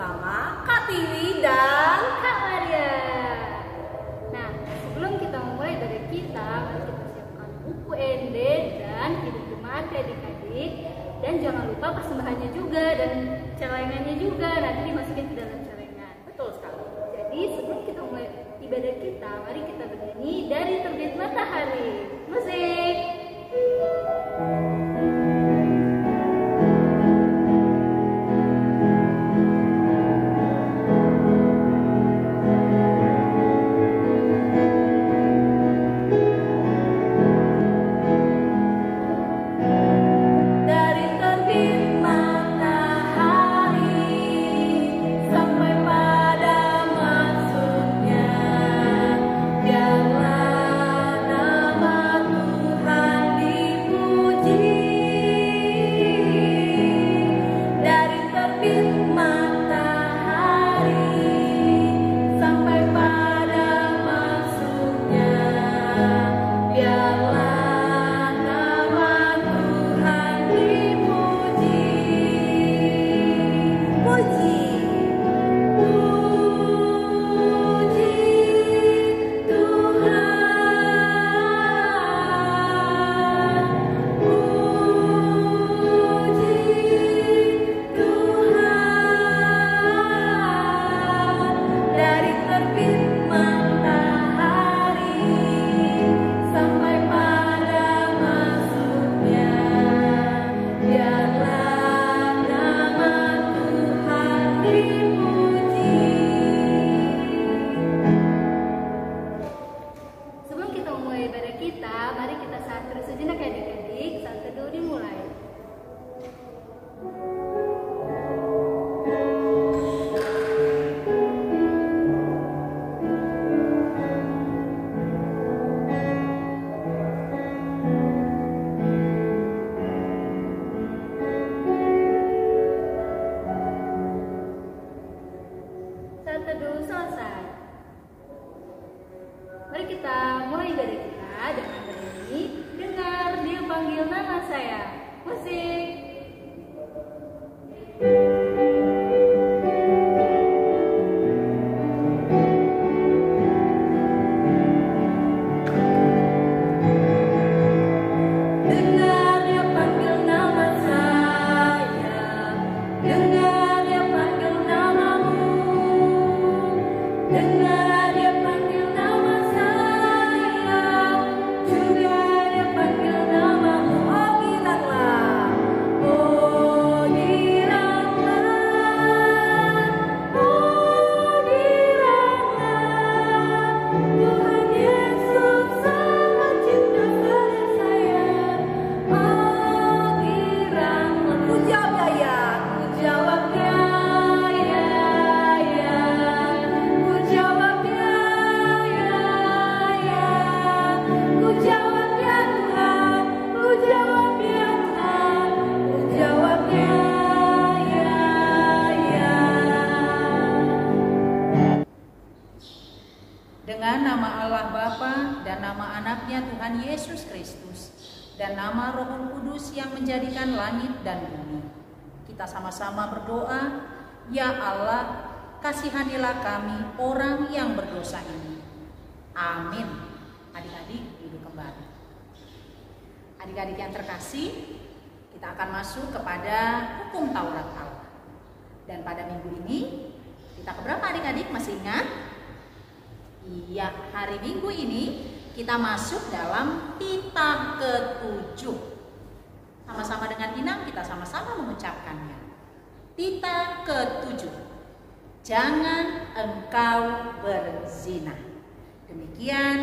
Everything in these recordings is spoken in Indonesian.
bersama Kak Tiwi dan Kak Maria. Nah, sebelum kita memulai dari kita, mari kita siapkan buku ND dan hidup jemaat adik-adik. Dan jangan lupa persembahannya juga dan celengannya juga nanti dimasukin ke dalam celengan. betul sekali. Jadi sebelum kita mulai ibadah kita, mari kita bernyanyi dari terbit matahari. Musik. Mari kita mulai ibadah kita dengan bernyanyi Dengar Dia Panggil Nama Saya. Musik. Dengan nama Allah Bapa dan nama anaknya Tuhan Yesus Kristus dan nama Roh Kudus yang menjadikan langit dan bumi, kita sama-sama berdoa. Ya Allah, kasihanilah kami orang yang berdosa ini. Amin. Adik-adik duduk kembali. Adik-adik yang terkasih, kita akan masuk kepada hukum Taurat Allah. Dan pada minggu ini kita keberapa adik-adik, masih ingat? Iya, hari Minggu ini kita masuk dalam titah ke-7. Sama-sama dengan Inang kita sama-sama mengucapkannya. Titah ke-7. Jangan engkau berzina. Demikian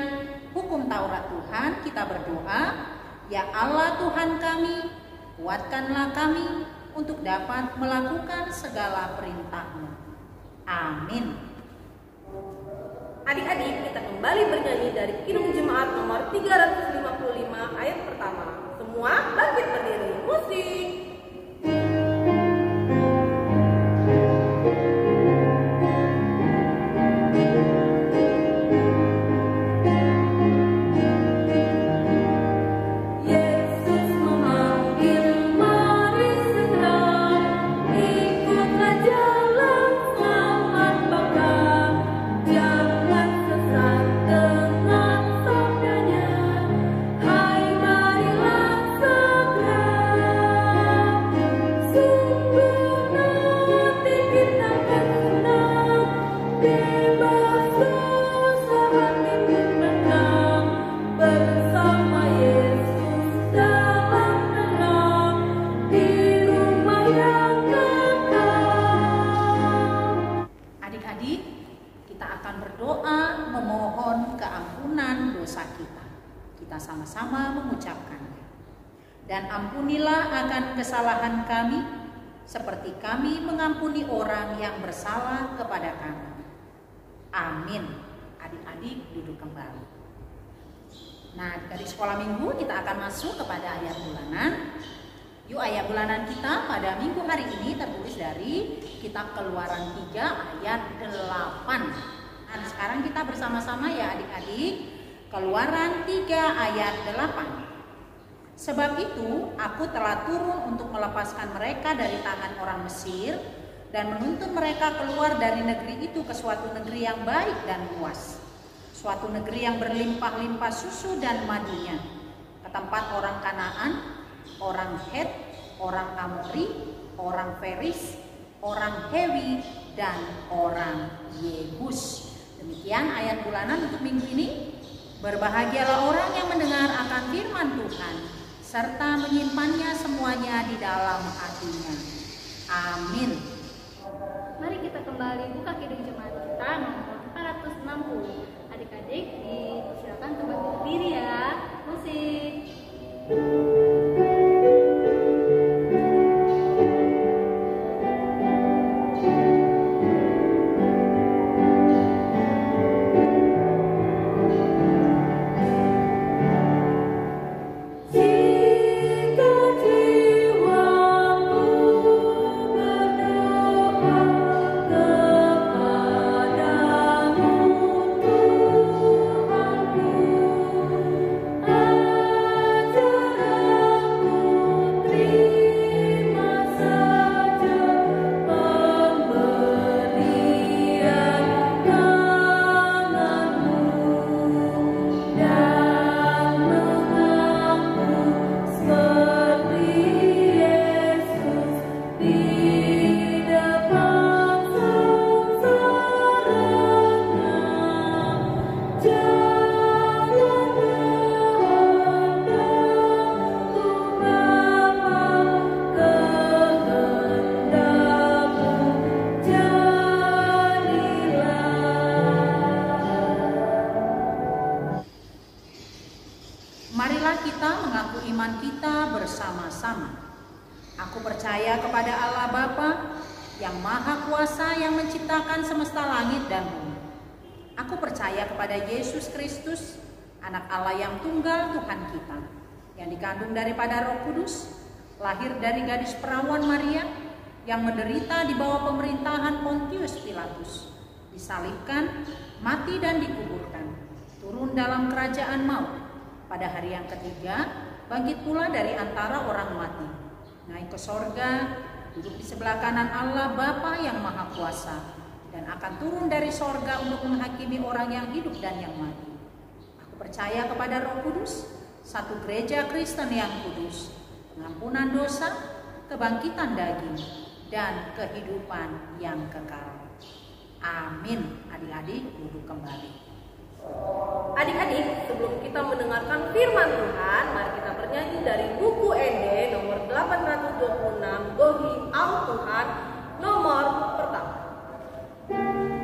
hukum Taurat Tuhan. Kita berdoa, ya Allah Tuhan kami, kuatkanlah kami untuk dapat melakukan segala perintah-Mu. Amin. Adik-adik, kita kembali bernyanyi dari Kidung Jemaat nomor 355 ayat pertama. Semua bangkit berdiri. Musik. Ikutlah jalan sama-sama mengucapkannya. Dan ampunilah akan kesalahan kami, seperti kami mengampuni orang yang bersalah kepada kami. Amin. Adik-adik duduk kembali. Nah, dari sekolah minggu kita akan masuk kepada ayat bulanan. Yuk, ayat bulanan kita pada minggu hari ini tertulis dari kitab Keluaran 3 ayat 8. Nah, sekarang kita bersama-sama ya adik-adik. Keluaran 3 ayat 8. Sebab itu aku telah turun untuk melepaskan mereka dari tangan orang Mesir dan menuntun mereka keluar dari negeri itu ke suatu negeri yang baik dan luas, suatu negeri yang berlimpah-limpah susu dan madunya, ke tempat orang Kanaan, orang Het, orang Amori, orang Feris, orang Hewi, dan orang Yebus. Demikian ayat bulanan untuk minggu ini. Berbahagialah orang yang mendengar akan firman Tuhan serta menyimpannya semuanya di dalam hatinya. Amin. Mari kita kembali buka kidung jemaat kita nomor 460. Adik-adik silakan kembali berdiri ya. Musik. Marilah kita mengaku iman kita bersama-sama. Aku percaya kepada Allah Bapa yang Maha Kuasa yang menciptakan semesta langit dan bumi. Aku percaya kepada Yesus Kristus, Anak Allah yang tunggal Tuhan kita, yang dikandung daripada Roh Kudus, lahir dari gadis perawan Maria, yang menderita di bawah pemerintahan Pontius Pilatus, disalibkan, mati dan dikuburkan, turun dalam kerajaan maut. Pada hari yang ketiga, bangkit pula dari antara orang mati, naik ke sorga, duduk di sebelah kanan Allah Bapa yang Maha Kuasa, dan akan turun dari sorga untuk menghakimi orang yang hidup dan yang mati. Aku percaya kepada Roh Kudus, satu gereja Kristen yang kudus, pengampunan dosa, kebangkitan daging, dan kehidupan yang kekal. Amin. Adik-adik duduk kembali. Adik-adik, sebelum kita mendengarkan firman Tuhan, mari kita bernyanyi dari buku ND nomor 826, Dohi Au Tuhan, nomor pertama. Tuhan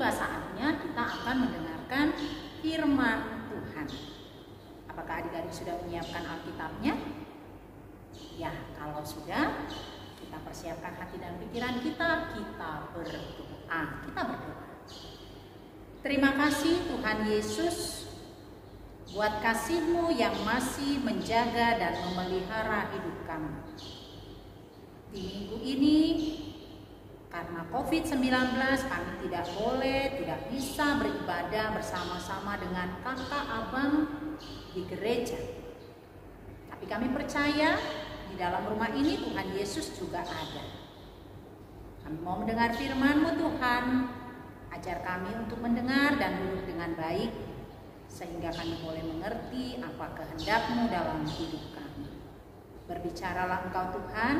tiba saatnya kita akan mendengarkan firman Tuhan. Apakah adik-adik sudah menyiapkan Alkitabnya? Ya, kalau sudah, kita persiapkan hati dan pikiran kita berdoa. Kita berdoa. Terima kasih Tuhan Yesus buat kasih-Mu yang masih menjaga dan memelihara hidup kami. Di minggu ini, karena COVID-19 kami tidak bisa beribadah bersama-sama dengan kakak abang di gereja. Tapi kami percaya di dalam rumah ini Tuhan Yesus juga ada. Kami mau mendengar firman-Mu Tuhan. Ajar kami untuk mendengar dan duduk dengan baik, sehingga kami boleh mengerti apa kehendak-Mu dalam hidup kami. Berbicaralah Engkau Tuhan,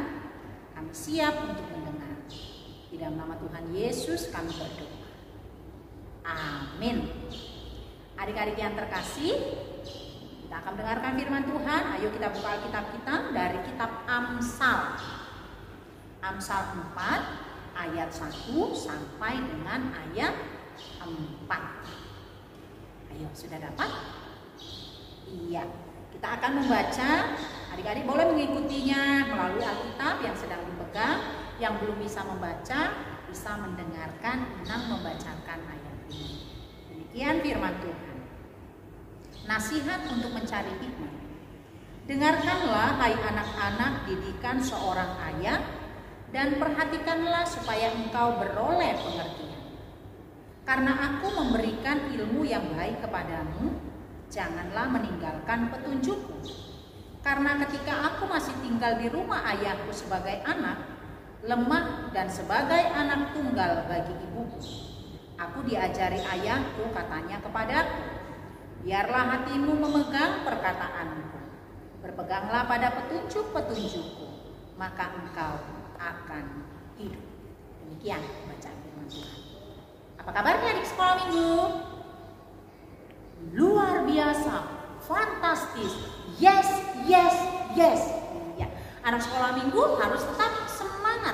kami siap untuk mendengar. Di dalam nama Tuhan Yesus kami berdoa. Amin. Adik-adik yang terkasih, kita akan mendengarkan firman Tuhan. Ayo kita buka Alkitab kita dari kitab Amsal. Amsal 4 ayat 1 sampai dengan ayat 4. Ayo, sudah dapat? Iya. Kita akan membaca. Adik-adik boleh mengikutinya melalui Alkitab yang sedang dipegang. Yang belum bisa membaca, bisa mendengarkan Inang membacakan ayat ini. Demikian firman Tuhan. Nasihat untuk mencari hikmat. Dengarkanlah hai anak-anak didikan seorang ayah, dan perhatikanlah supaya engkau beroleh pengertian. Karena aku memberikan ilmu yang baik kepadamu, janganlah meninggalkan petunjukku. Karena ketika aku masih tinggal di rumah ayahku sebagai anak, lemah dan sebagai anak tunggal bagi ibuku, aku diajari ayahku katanya kepadaku, biarlah hatimu memegang perkataanku, berpeganglah pada petunjuk-petunjukku, maka engkau akan hidup. Demikian bacaan firman Tuhan. Apa kabarnya adik sekolah minggu? Luar biasa, fantastis, yes, yes, yes. Ya, anak sekolah minggu harus tetap semangat,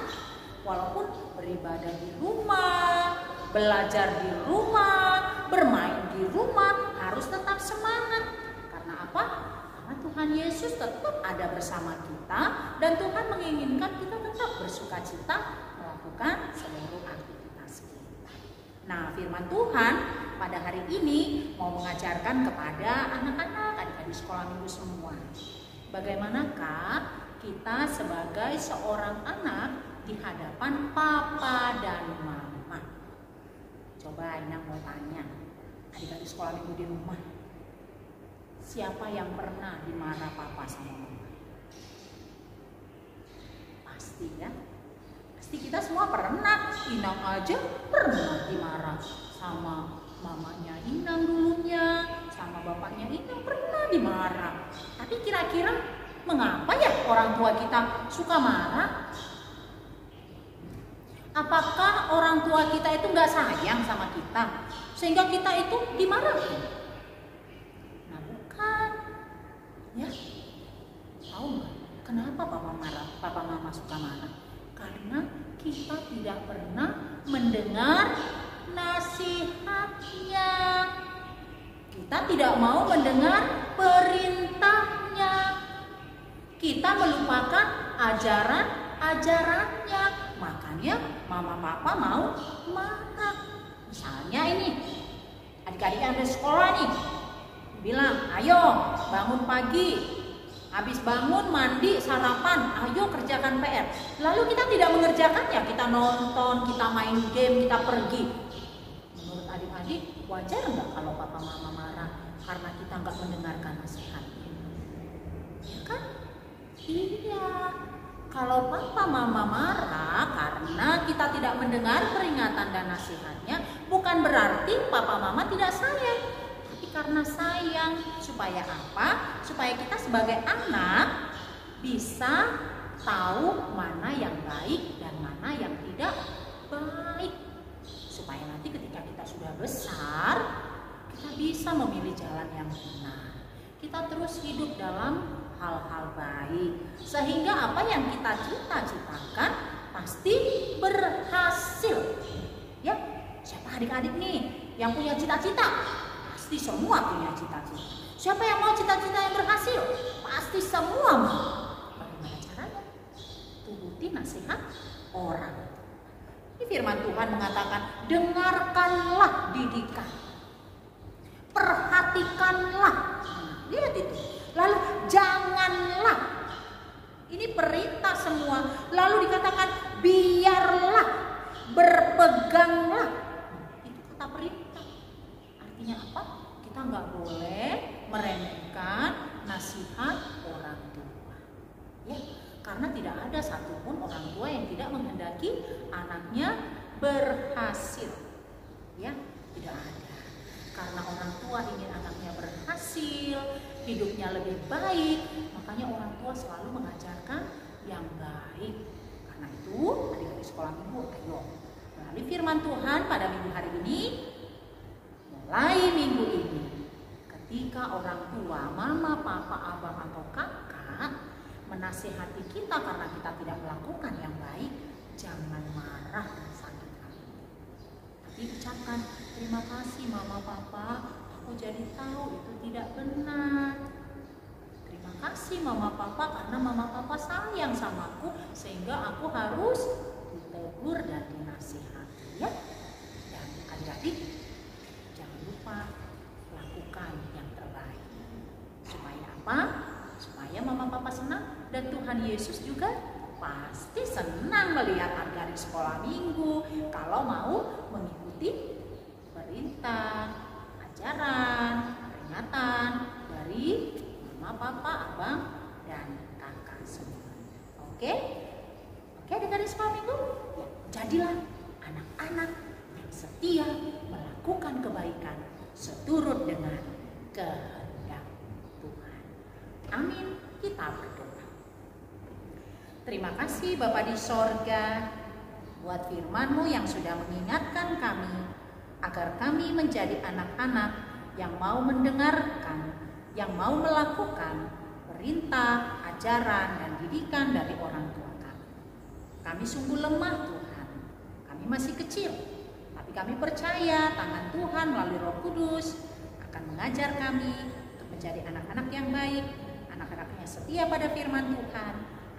walaupun beribadah di rumah, belajar di rumah, bermain di rumah, harus tetap semangat. Karena apa? Karena Tuhan Yesus tetap ada bersama kita, dan Tuhan menginginkan kita tetap bersuka cita melakukan seluruh aktivitas kita. Nah, firman Tuhan pada hari ini mau mengajarkan kepada anak-anak, adik-adik sekolah minggu semua, bagaimanakah kita sebagai seorang anak di hadapan papa dan mama. Coba Inang mau tanya adik-adik sekolah minggu di rumah, siapa yang pernah dimarah papa sama mama? Pasti ya, pasti kita semua pernah. Inang aja pernah dimarah sama mamanya Inang dulunya, sama bapaknya Inang pernah dimarah. Tapi kira-kira mengapa ya orang tua kita suka marah? Apakah orang tua kita itu nggak sayang sama kita sehingga kita itu dimarahin? Nah, bukan. Ya, tahu nggak kenapa papa mama suka marah? Karena kita tidak pernah mendengar nasihatnya. Kita tidak mau mendengar perintahnya. Kita melupakan ajaran-ajarannya. Makanya mama papa mau marah. Misalnya ini, adik-adik yang ada sekolah nih, bilang, ayo bangun pagi, habis bangun mandi sarapan, ayo kerjakan PR. Lalu kita tidak mengerjakannya, kita nonton, kita main game, kita pergi. Menurut adik-adik, wajar nggak kalau papa mama marah karena kita nggak mendengarkan nasihatnya? Ya kan? Iya. Kalau papa mama marah karena kita tidak mendengar peringatan dan nasihatnya, bukan berarti papa mama tidak sayang, tapi karena sayang. Supaya apa? Supaya kita sebagai anak bisa tahu mana yang baik dan mana yang tidak baik. Supaya nanti ketika kita sudah besar, kita bisa memilih jalan yang benar. Kita terus hidup dalam hal-hal baik, sehingga apa yang kita cita-citakan pasti berhasil. Ya, siapa adik-adik nih yang punya cita-cita, pasti semua punya cita-cita. Siapa yang mau cita-cita yang berhasil? Pasti semua mau. Bagaimana caranya? Turuti nasihat orang. Ini firman Tuhan mengatakan, dengarkanlah didikan, perhatikanlah. Lihat itu. Lalu janganlah. Ini perintah semua. Lalu dikatakan biarlah, berpeganglah. Itu kata perintah. Artinya apa? Kita nggak boleh meremehkan nasihat orang tua. Ya, karena tidak ada satupun orang tua yang tidak menghendaki anaknya berhasil. Ya, tidak ada. Karena orang tua ingin anaknya berhasil, hidupnya lebih baik, makanya orang tua selalu mengajarkan yang baik. Karena itu, adik-adik sekolah minggu, ayo melalui firman Tuhan pada minggu hari ini, mulai minggu ini, ketika orang tua, mama, papa, abang, atau kakak menasihati kita karena kita tidak melakukan yang baik, jangan marah dan sakit hati. Tapi ucapkan, terima kasih mama, papa, aku jadi tahu itu tidak benar. Terima kasih mama, papa, karena mama, papa sayang sama aku sehingga aku harus ditegur dan dinasihati. Ya, dan adik-adik jangan lupa lakukan yang terbaik. Supaya apa? Supaya mama, papa senang dan Tuhan Yesus juga pasti senang melihat adik-adik sekolah minggu kalau mau mengikuti perintah, ajaran, peringatan dari mama, papa, abang, dan kakak semua. Oke? Oke adik-adik sekolah minggu? Ya, jadilah anak-anak yang setia melakukan kebaikan seturut dengan kehendak Tuhan. Amin. Kita berdoa. Terima kasih Bapa di sorga buat firman-Mu yang sudah mengingatkan kami agar kami menjadi anak-anak yang mau mendengarkan, yang mau melakukan perintah, ajaran, dan didikan dari orang tua kami. Kami sungguh lemah Tuhan, kami masih kecil, tapi kami percaya tangan Tuhan melalui Roh Kudus akan mengajar kami untuk menjadi anak-anak yang baik, anak-anak yang setia pada firman Tuhan,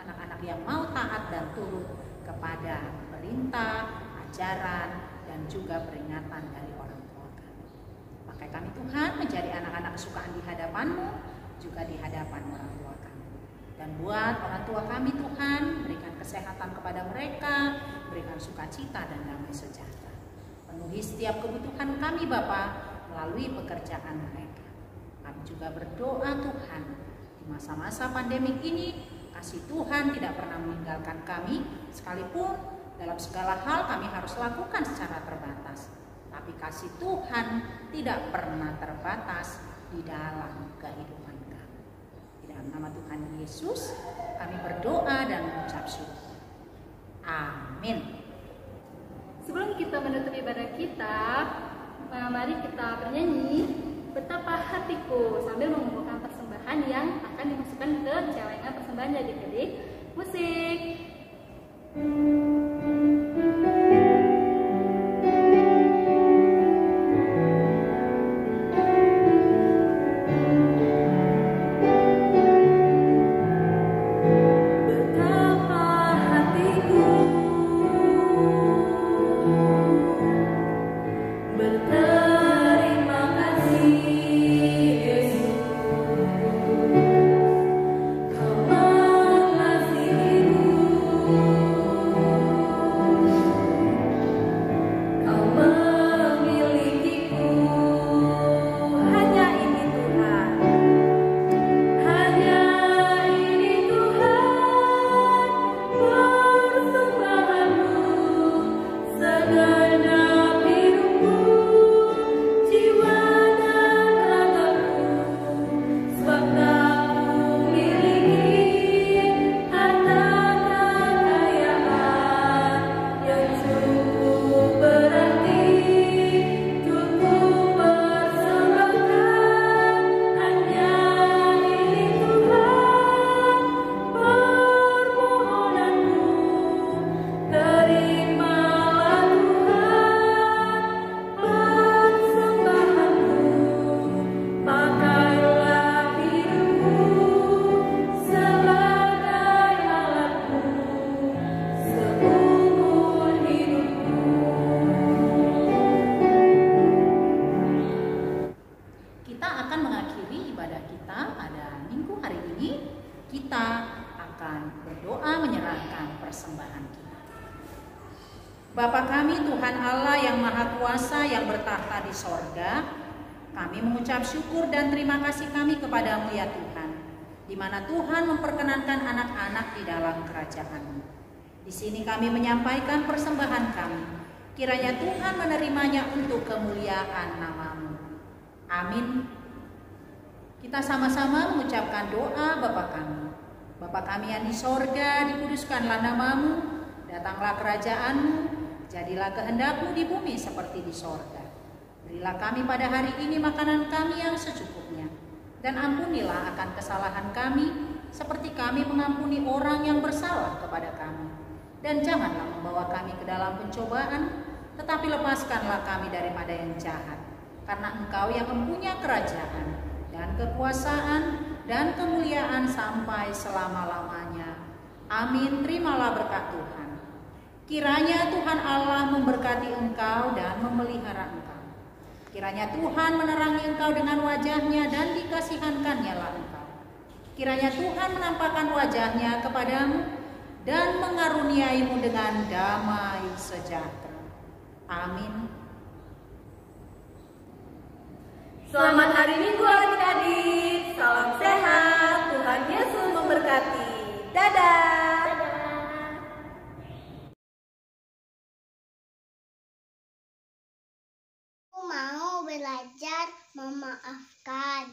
anak-anak yang mau taat dan turut kepada perintah, ajaran, dan juga peringatan dari orang tua kami. Pakai kami Tuhan menjadi anak-anak kesukaan di hadapan-Mu, juga di hadapan orang tua kami. Dan buat orang tua kami Tuhan, berikan kesehatan kepada mereka, berikan sukacita dan damai sejahtera. Penuhi setiap kebutuhan kami Bapa melalui pekerjaan mereka. Kami juga berdoa Tuhan, di masa-masa pandemik ini, kasih Tuhan tidak pernah meninggalkan kami, sekalipun dalam segala hal kami harus lakukan secara terbatas. Tapi kasih Tuhan tidak pernah terbatas di dalam kehidupan kami. Di dalam nama Tuhan Yesus kami berdoa dan mengucap syukur. Amin. Sebelum kita menutup ibadah kita, mari kita bernyanyi Betapa Hatiku sambil mengumpulkan persembahan yang akan dimasukkan ke celengan persembahan dari adik. Musik. Kau mengasihiku Maha Kuasa yang bertahta di sorga, kami mengucap syukur dan terima kasih kami kepadamu ya Tuhan, di mana Tuhan memperkenankan anak-anak di dalam kerajaan-Mu. Di sini kami menyampaikan persembahan kami. Kiranya Tuhan menerimanya untuk kemuliaan nama-Mu. Amin. Kita sama-sama mengucapkan doa Bapa kami. Bapa kami yang di sorga, dikuduskanlah nama-Mu, datanglah kerajaan-Mu, jadilah kehendak-Mu di bumi seperti di sorga. Berilah kami pada hari ini makanan kami yang secukupnya, dan ampunilah akan kesalahan kami, seperti kami mengampuni orang yang bersalah kepada kami. Dan janganlah membawa kami ke dalam pencobaan, tetapi lepaskanlah kami daripada yang jahat. Karena Engkau yang mempunyai kerajaan, dan kekuasaan, dan kemuliaan sampai selama-lamanya. Amin. Terimalah berkat Tuhan. Kiranya Tuhan Allah memberkati engkau dan memelihara engkau. Kiranya Tuhan menerangi engkau dengan wajahnya dan dikasihankannya lah engkau. Kiranya Tuhan menampakkan wajahnya kepadamu dan mengaruniaimu dengan damai sejahtera. Amin. Selamat hari Minggu adik-adik. Salam sehat. Tuhan Yesus memberkati. Dadah. Aku mau belajar memaafkan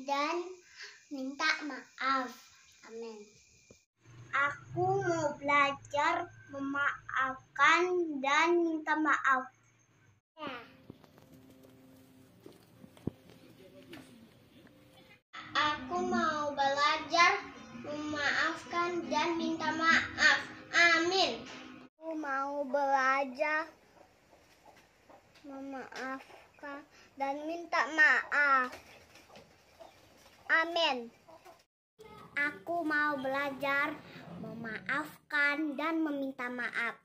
dan minta maaf. Amin. Aku mau belajar memaafkan dan minta maaf. Aku mau belajar memaafkan dan minta maaf. Amin. Aku mau belajar memaafkan dan minta maaf. Amin. Aku mau belajar memaafkan dan meminta maaf.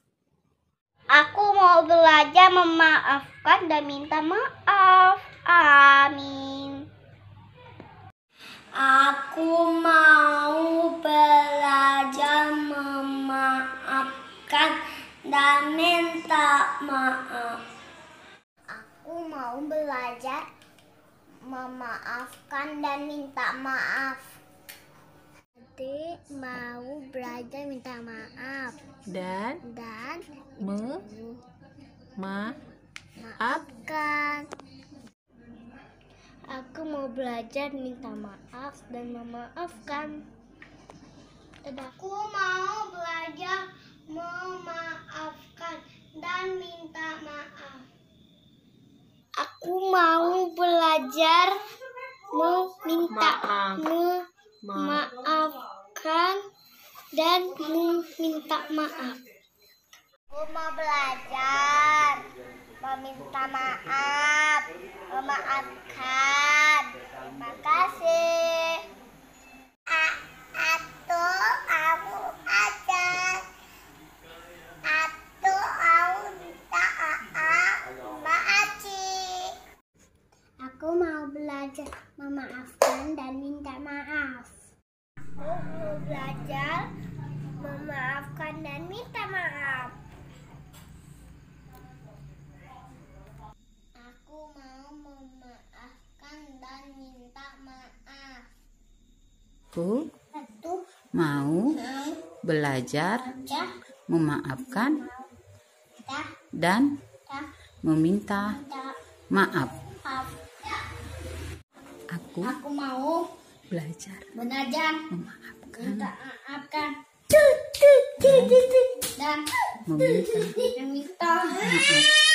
Aku mau belajar memaafkan dan minta maaf. Amin. Aku mau belajar memaafkan dan minta maaf. Aku mau belajar memaafkan dan minta maaf. Adik mau belajar minta maaf Dan maafkan. Aku mau belajar minta maaf dan memaafkan. Aku mau belajar memaafkan dan minta maaf. Aku mau belajar meminta maafkan dan meminta maaf. Aku mau belajar meminta maaf, memaafkan. Terima kasih. Aku ajar. Aku minta maaf, Mbak Aci. Aku mau belajar memaafkan dan minta maaf. Aku mau belajar memaafkan dan minta maaf. Aku mau memaafkan dan minta maaf. Aku mau belajar memaafkan dan meminta maaf. Aku mau belajar belajar memaafkan minta maafkan dan dan minta maaf.